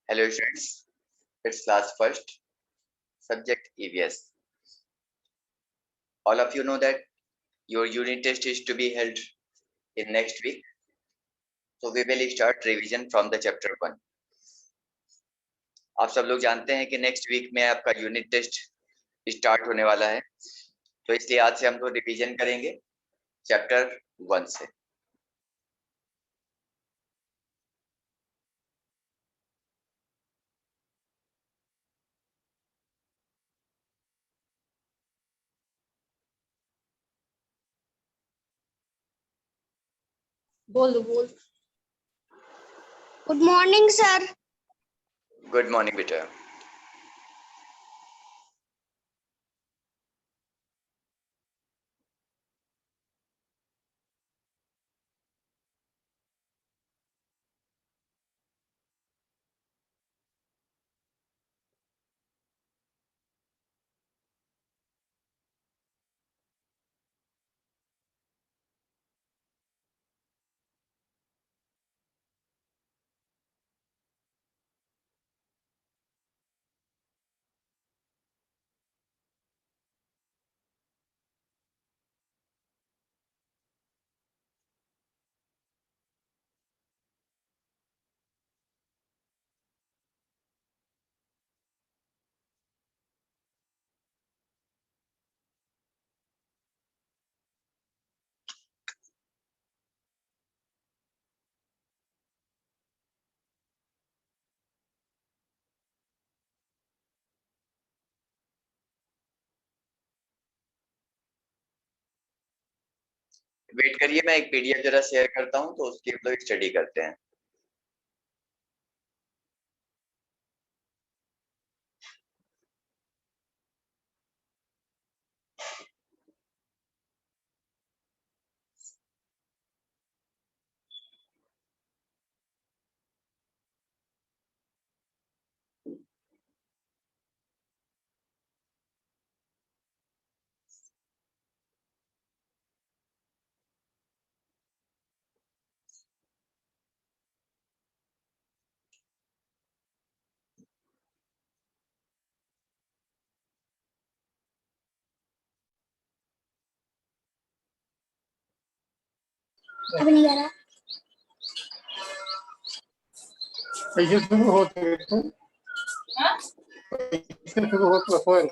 Hello students, it's class first, subject EVS. All of you know that your unit test is to be held in next week. So we will start revision from the chapter 1. आप सब लोग जानते हैं कि next week में आपका unit test start होने वाला है, तो इसलिए आज से हम लोग रिवीजन करेंगे चैप्टर 1 से। बोल good morning sir. Good morning बेटा। वेट करिए, मैं एक पीडीएफ जरा शेयर करता हूं तो उसकी हम लोग स्टडी करते हैं। अभी नहीं आ रहा। कैसे शुरू होते हैं तो कैसे शुरू होता है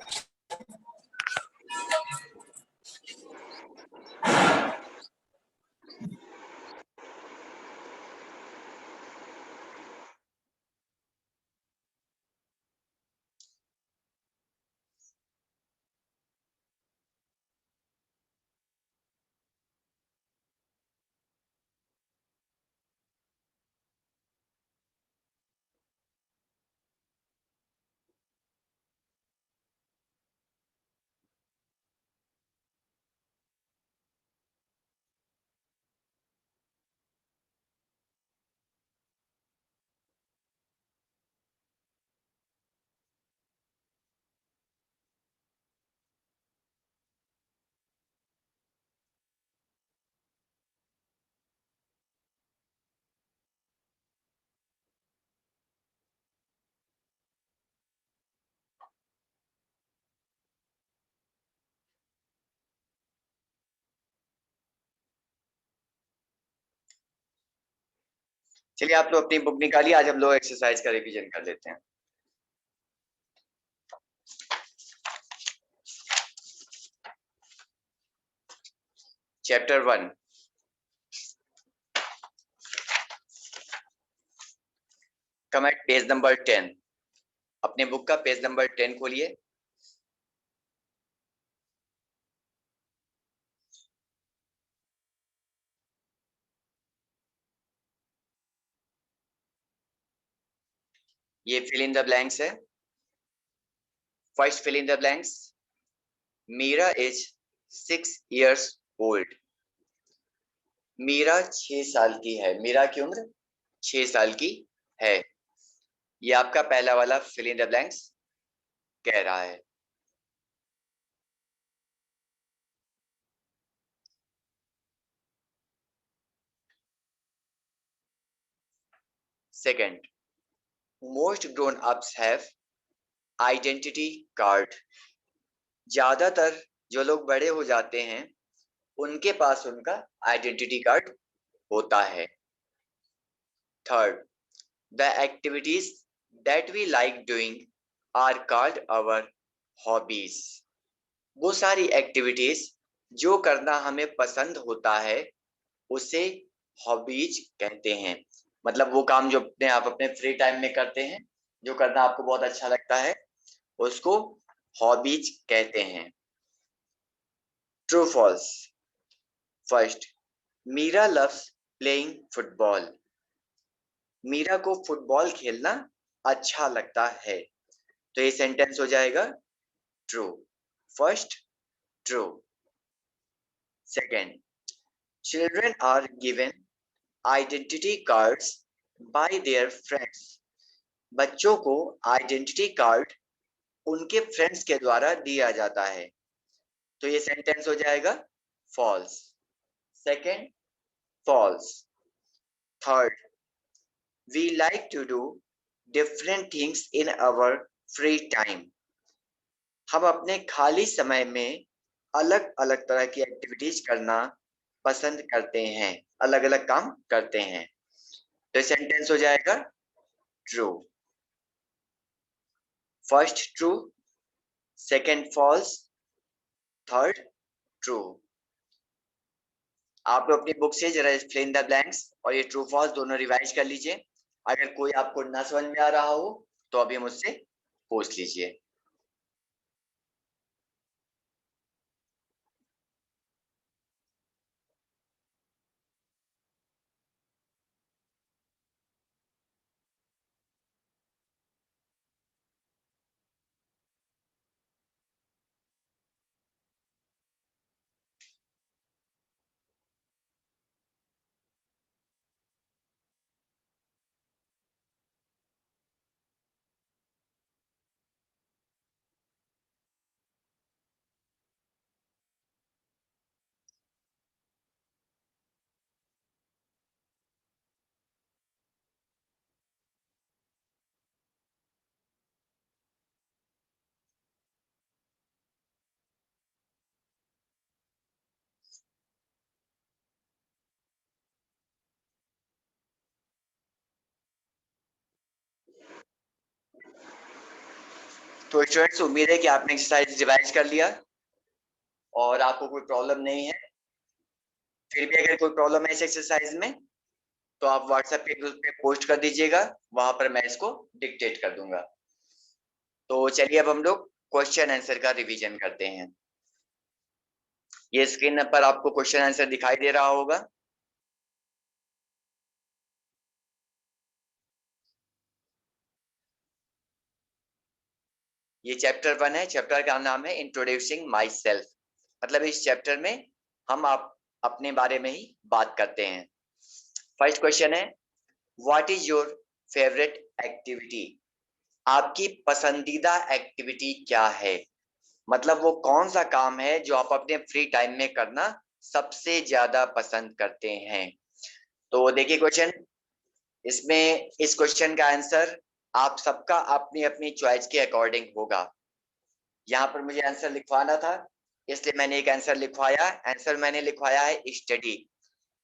चलिए आप लोग अपनी बुक निकालिए, आज हम लोग एक्सरसाइज का रिवीजन कर लेते हैं। Chapter 1 come at page number 10। अपने बुक का पेज नंबर 10 खोलिए। ये फिल इन द ब्लैंक्स है। First fill in the blanks, Meera is 6 years old। Meera 6 साल की है। मीरा की उम्र 6 साल की है। ये आपका पहला वाला फिल इन द ब्लैंक्स कह रहा है। Second, most grown ups have identity card. ज्यादातर जो लोग बड़े हो जाते हैं उनके पास उनका आइडेंटिटी कार्ड होता है। Third, the activities that we like doing are called our hobbies. वो सारी एक्टिविटीज जो करना हमें पसंद होता है उसे हॉबीज कहते हैं। मतलब वो काम जो आप अपने फ्री टाइम में करते हैं, जो करना आपको बहुत अच्छा लगता है, उसको हॉबीज कहते हैं। True false. First, Meera loves playing football. Meera को फुटबॉल खेलना अच्छा लगता है। तो ये सेंटेंस हो जाएगा true. First, true. Second, children are given identity cards by their friends. बच्चों को आइडेंटिटी कार्ड उनके फ्रेंड्स के द्वारा दिया जाता है। तो ये सेंटेंस हो जाएगा false. Second, false. Third, we like to do different things in our free time. हम अपने खाली समय में अलग अलग तरह की एक्टिविटीज करना पसंद करते हैं, अलग अलग काम करते हैं। तो सेंटेंस हो जाएगा true. First true, second false, third true. आप लोग अपनी बुक से जरा फिल इन द ब्लैंक्स और ये ट्रू फॉल्स दोनों रिवाइज कर लीजिए। अगर कोई आपको ना समझ में आ रहा हो तो अभी मुझसे पूछ लीजिए। तो स्टूडेंट्स, उम्मीद है कि आपने एक्सरसाइज रिवाइज कर लिया और आपको कोई प्रॉब्लम नहीं है। फिर भी अगर कोई प्रॉब्लम है इस एक्सरसाइज में तो आप व्हाट्सएप के ग्रुप पे पोस्ट कर दीजिएगा, वहां पर मैं इसको डिक्टेट कर दूंगा। तो चलिए अब हम लोग क्वेश्चन आंसर का रिवीजन करते हैं। ये स्क्रीन पर आपको क्वेश्चन आंसर दिखाई दे रहा होगा। ये चैप्टर 1 है। चैप्टर का नाम है इंट्रोड्यूसिंग माई सेल्फ। मतलब इस चैप्टर में हम आप अपने बारे में ही बात करते हैं। फर्स्ट क्वेश्चन है, what is your favourite activity. आपकी पसंदीदा एक्टिविटी क्या है। मतलब वो कौन सा काम है जो आप अपने फ्री टाइम में करना सबसे ज्यादा पसंद करते हैं। तो देखिए क्वेश्चन, इसमें इस क्वेश्चन का आंसर आप सबका अपनी अपनी चॉइस के अकॉर्डिंग होगा। यहाँ पर मुझे आंसर लिखवाना था इसलिए मैंने एक आंसर लिखवाया। आंसर मैंने लिखवाया है स्टडी।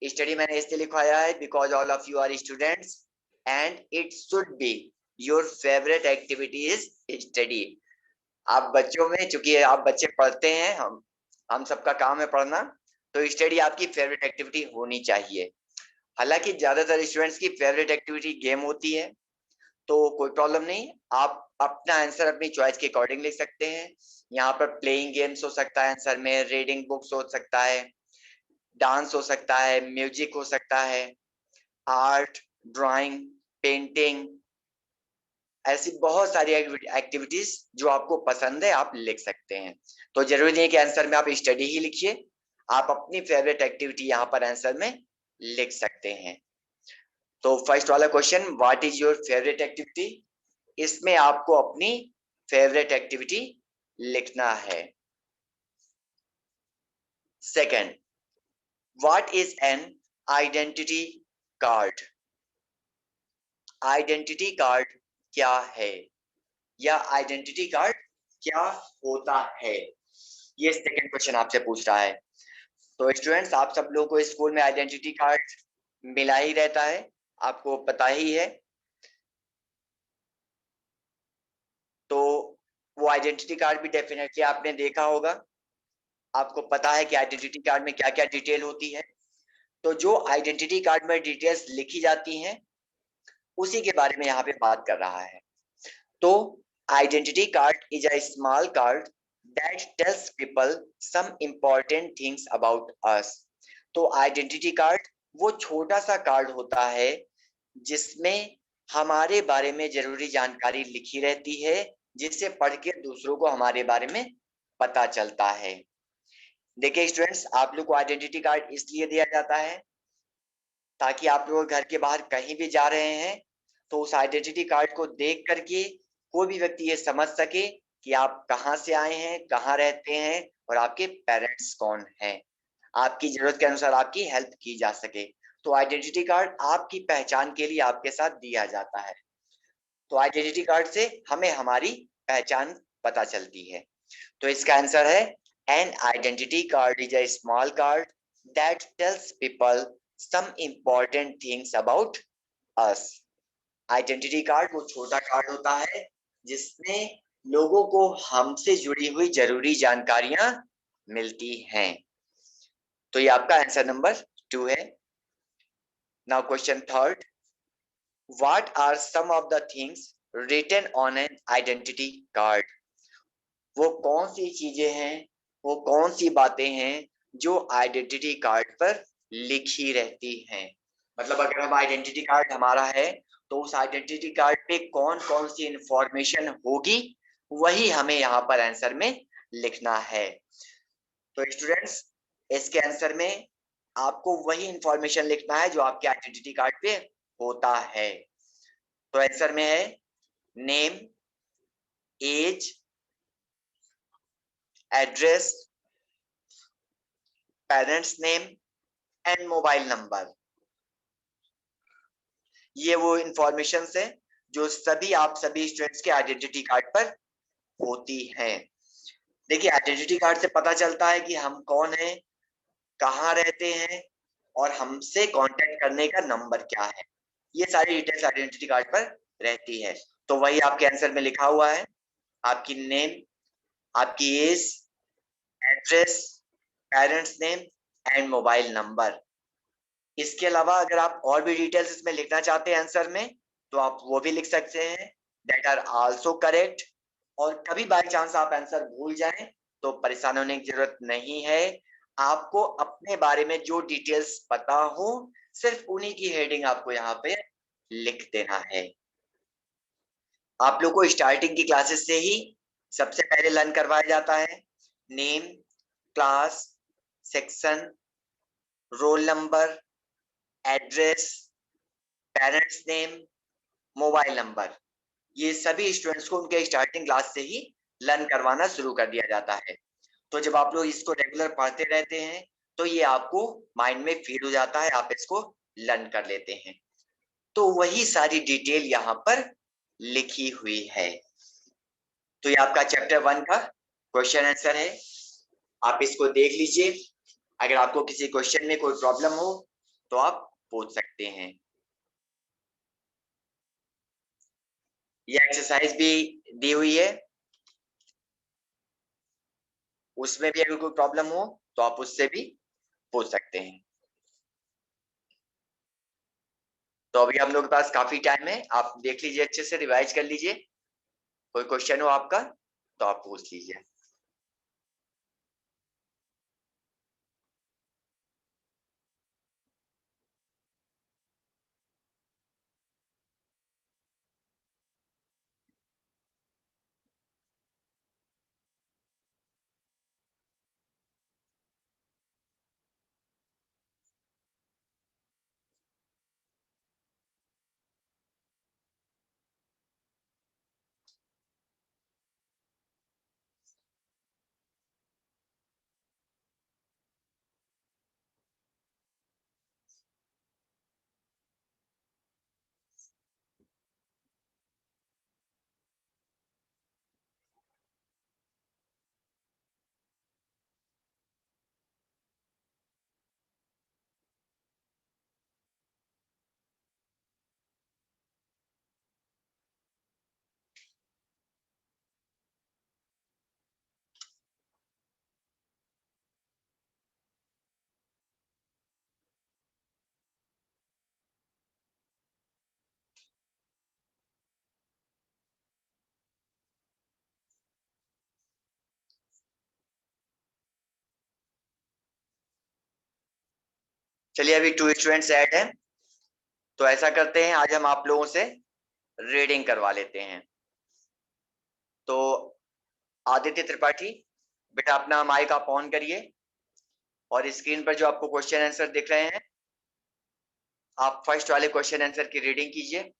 स्टडी मैंने इसलिए लिखवाया है because all of you are students and it should be your favourite activity is study. आप बच्चों में, चूंकि आप बच्चे पढ़ते हैं, हम सबका काम है पढ़ना, तो स्टडी आपकी फेवरेट एक्टिविटी होनी चाहिए। हालांकि ज्यादातर स्टूडेंट्स की फेवरेट एक्टिविटी गेम होती है, तो कोई प्रॉब्लम नहीं, आप अपना आंसर अपनी चॉइस के अकॉर्डिंग लिख सकते हैं। यहाँ पर प्लेइंग गेम्स हो सकता है आंसर में, रीडिंग बुक्स हो सकता है, डांस हो सकता है, म्यूजिक हो सकता है, आर्ट, ड्राइंग, पेंटिंग, ऐसी बहुत सारी एक्टिविटीज जो आपको पसंद है आप लिख सकते हैं। तो जरूरी नहीं है कि आंसर में आप स्टडी ही लिखिए, आप अपनी फेवरेट एक्टिविटी यहाँ पर आंसर में लिख सकते हैं। तो फर्स्ट वाला question, what is your favourite activity, इसमें आपको अपनी फेवरेट एक्टिविटी लिखना है। Second, what is an identity card. Identity card क्या है, या आइडेंटिटी कार्ड क्या होता है, ये सेकंड क्वेश्चन आपसे पूछ रहा है। तो स्टूडेंट्स, आप सब लोगों को स्कूल में आइडेंटिटी कार्ड मिला ही रहता है, आपको पता ही है। तो वो आइडेंटिटी कार्ड भी डेफिनेटली आपने देखा होगा, आपको पता है कि आइडेंटिटी कार्ड में क्या क्या डिटेल होती है। तो जो आइडेंटिटी कार्ड में डिटेल्स लिखी जाती हैं उसी के बारे में यहाँ पे बात कर रहा है। तो identity card is a small card that tells people some important things about us. तो आइडेंटिटी कार्ड वो छोटा सा कार्ड होता है जिसमें हमारे बारे में जरूरी जानकारी लिखी रहती है, जिससे पढ़ के दूसरों को हमारे बारे में पता चलता है। देखिए स्टूडेंट्स, आप लोग को आइडेंटिटी कार्ड इसलिए दिया जाता है ताकि आप लोग घर के बाहर कहीं भी जा रहे हैं तो उस आइडेंटिटी कार्ड को देख करके कोई भी व्यक्ति ये समझ सके कि आप कहाँ से आए हैं, कहाँ रहते हैं और आपके पेरेंट्स कौन हैं। आपकी जरूरत के अनुसार आपकी हेल्प की जा सके। तो आइडेंटिटी कार्ड आपकी पहचान के लिए आपके साथ दिया जाता है। तो आइडेंटिटी कार्ड से हमें हमारी पहचान पता चलती है। तो इसका आंसर है an identity card is a small card that tells people some important things about us. Identity card वो छोटा कार्ड होता है जिसमें लोगों को हमसे जुड़ी हुई जरूरी जानकारियां मिलती हैं। तो ये आपका आंसर नंबर 2 है। Now question third, what are some of the things written on an identity card. वो कौन सी चीजें हैं, वो कौन सी बातें हैं जो आइडेंटिटी कार्ड पर लिखी रहती हैं। मतलब अगर हम आइडेंटिटी कार्ड हमारा है तो उस आइडेंटिटी कार्ड पे कौन कौन सी इंफॉर्मेशन होगी वही हमें यहाँ पर आंसर में लिखना है। तो स्टूडेंट्स, इसके आंसर में आपको वही इंफॉर्मेशन लिखना है जो आपके आइडेंटिटी कार्ड पे होता है। तो आंसर में है name, age, address, parents name and mobile number. ये वो इंफॉर्मेशन है जो सभी आप सभी स्टूडेंट्स के आइडेंटिटी कार्ड पर होती हैं। देखिए, आइडेंटिटी कार्ड से पता चलता है कि हम कौन हैं, कहाँ रहते हैं और हमसे कांटेक्ट करने का नंबर क्या है। ये सारी डिटेल्स आइडेंटिटी कार्ड पर रहती है। तो वही आपके आंसर में लिखा हुआ है, आपकी नेम, आपकी age, address, parents name and mobile number. इसके अलावा अगर आप और भी डिटेल्स इसमें लिखना चाहते हैं आंसर में तो आप वो भी लिख सकते हैं, दैट आर आल्सो करेक्ट। और कभी बाय चांस आप आंसर भूल जाएं तो परेशान होने की जरूरत नहीं है। आपको अपने बारे में जो डिटेल्स पता हो सिर्फ उन्हीं की हेडिंग आपको यहाँ पे लिख देना है। आप लोग को स्टार्टिंग की क्लासेस से ही सबसे पहले लर्न करवाया जाता है name, class, section, roll number, address, parents name, mobile number. ये सभी स्टूडेंट्स को उनके स्टार्टिंग क्लास से ही लर्न करवाना शुरू कर दिया जाता है। तो जब आप लोग इसको रेगुलर पढ़ते रहते हैं तो ये आपको माइंड में फीड हो जाता है, आप इसको लर्न कर लेते हैं। तो वही सारी डिटेल यहाँ पर लिखी हुई है। तो ये आपका चैप्टर 1 का क्वेश्चन आंसर है, आप इसको देख लीजिए। अगर आपको किसी क्वेश्चन में कोई प्रॉब्लम हो तो आप पूछ सकते हैं। ये एक्सरसाइज भी दी हुई है, उसमें भी अगर कोई प्रॉब्लम हो तो आप उससे भी पूछ सकते हैं। तो अभी हम लोग के पास काफी टाइम है, आप देख लीजिए, अच्छे से रिवाइज कर लीजिए। कोई क्वेश्चन हो आपका तो आप पूछ लीजिए। चलिए अभी 2 स्टूडेंट्स ऐड हैं, तो ऐसा करते हैं आज हम आप लोगों से रीडिंग करवा लेते हैं। तो आदित्य त्रिपाठी बेटा अपना माइक आप ऑन करिए और स्क्रीन पर जो आपको क्वेश्चन आंसर दिख रहे हैं आप फर्स्ट वाले क्वेश्चन आंसर की रीडिंग कीजिए।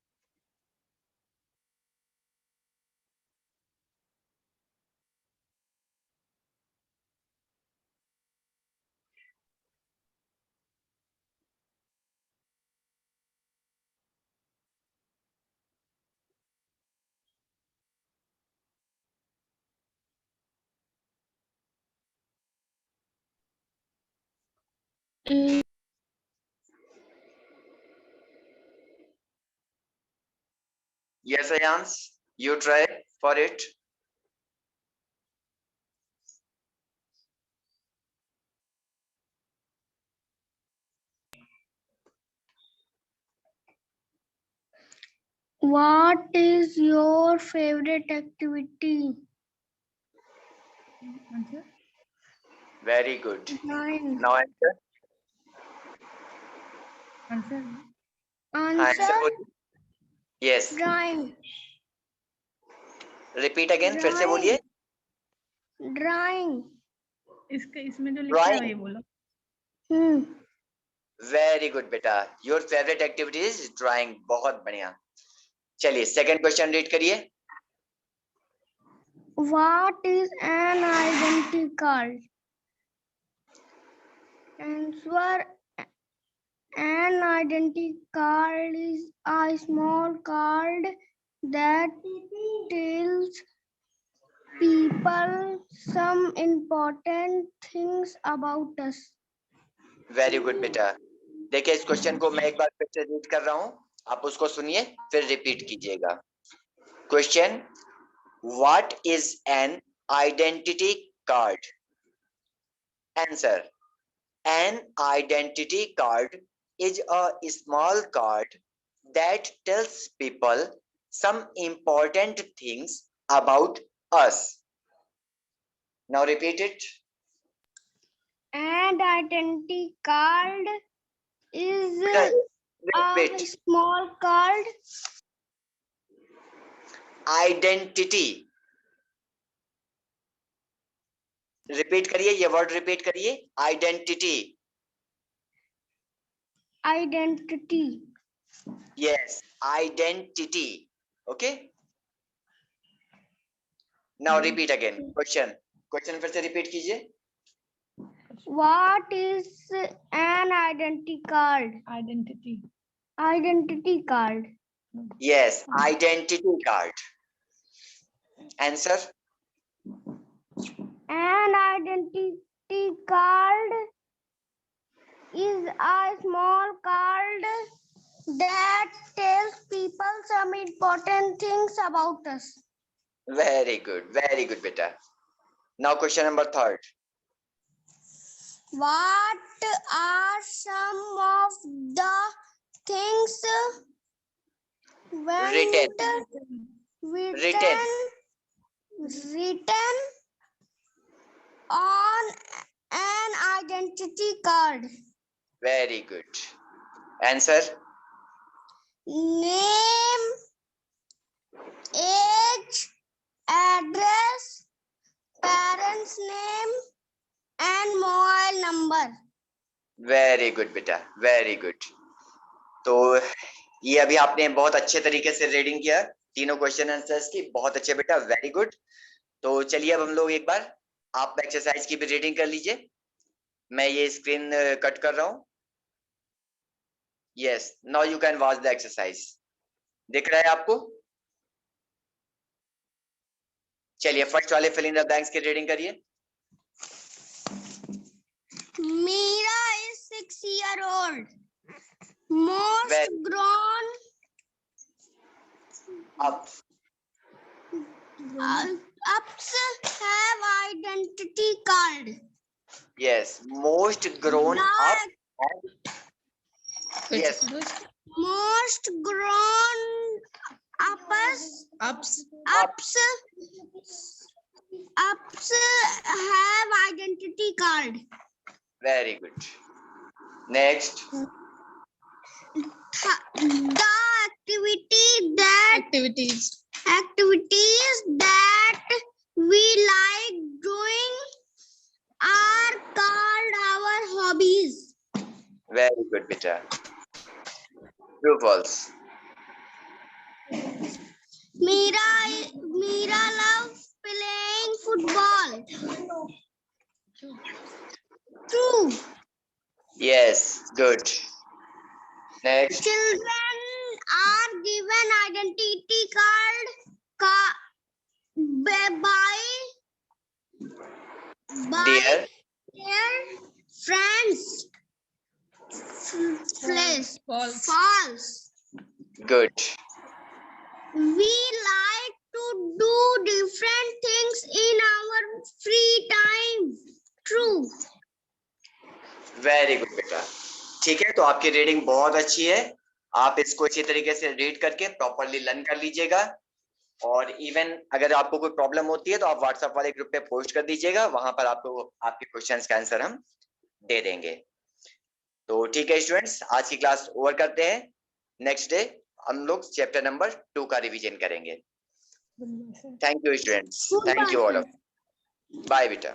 Yes, Ayans, you try for it. What is your favorite activity? Answer. Very good. Nine. Now answer. Answer. Answer. बोलिए। Yes. Drawing. Repeat again. फिर से बोलिए। Drawing. इसमें जो लिखा है वही बोलो। Very good बेटा। Your favorite activity is drawing. बहुत बढ़िया। चलिए सेकंड क्वेश्चन रीड करिए। What is an identity card? Answer. An identity card is a small card that tells people some important things about us. Very good बेटा। देखिए इस question को मैं एक बार फिर से रीड कर रहा हूं, आप उसको सुनिए फिर रिपीट कीजिएगा। Question, what is an identity card? Answer, N identity card is a small card that tells people some important things about us. Now repeat it. An identity card is Repeat. a small card. Identity. Repeat करिए, ये word repeat करिए। Identity. Identity. Yes, identity. Okay. Now repeat again. Question फिर से repeat कीजिए। What is an identity card? Identity card. Yes, identity card. Answer. An identity card is a small card that tells people some important things about us. Very good, beta. Now question number 3. What are some of the things written on an identity card? Very good. Answer. Name, age, address, parents' name, and mobile number. Very good बेटा, very good. तो ये अभी आपने बहुत अच्छे तरीके से reading किया तीनों क्वेश्चन आंसर्स की, बहुत अच्छे बेटा, वेरी गुड। तो चलिए अब हम लोग एक बार आप एक्सरसाइज की भी रीडिंग कर लीजिए। मैं ये स्क्रीन कट कर रहा हूँ। Yes, now you can watch the exercise. दिख रहा है आपको? चलिए फर्स्ट वाले फिल इन द ब्लैंक्स की रीडिंग करिए। Meera is 6-year-old. Most grown ups have identity card. Yes, most grown up. Yes. Most grown ups have identity card. Very good. Next, The activities that we like doing are called our hobbies. Very good बेटा. True false. Mira loves playing football. True. Yes, good. Next, Children are given identity card by dear. their friends. False. Good. We like to do different things in our free time. True. Very good बेटा. ठीक है, तो आपकी reading बहुत अच्छी है. आप इसको अच्छी तरीके से रीड करके प्रॉपरली लर्न कर लीजिएगा. और इवन अगर आपको कोई प्रॉब्लम होती है तो आप व्हाट्सएप वाले ग्रुप पे पोस्ट कर दीजिएगा. वहां पर आपको आपके क्वेश्चंस का आंसर हम दे देंगे. तो ठीक है स्टूडेंट्स, आज की क्लास ओवर करते हैं. नेक्स्ट डे हम लोग चैप्टर नंबर 2 का रिवीजन करेंगे. Thank you students. Thank you all of. Bye बेटा.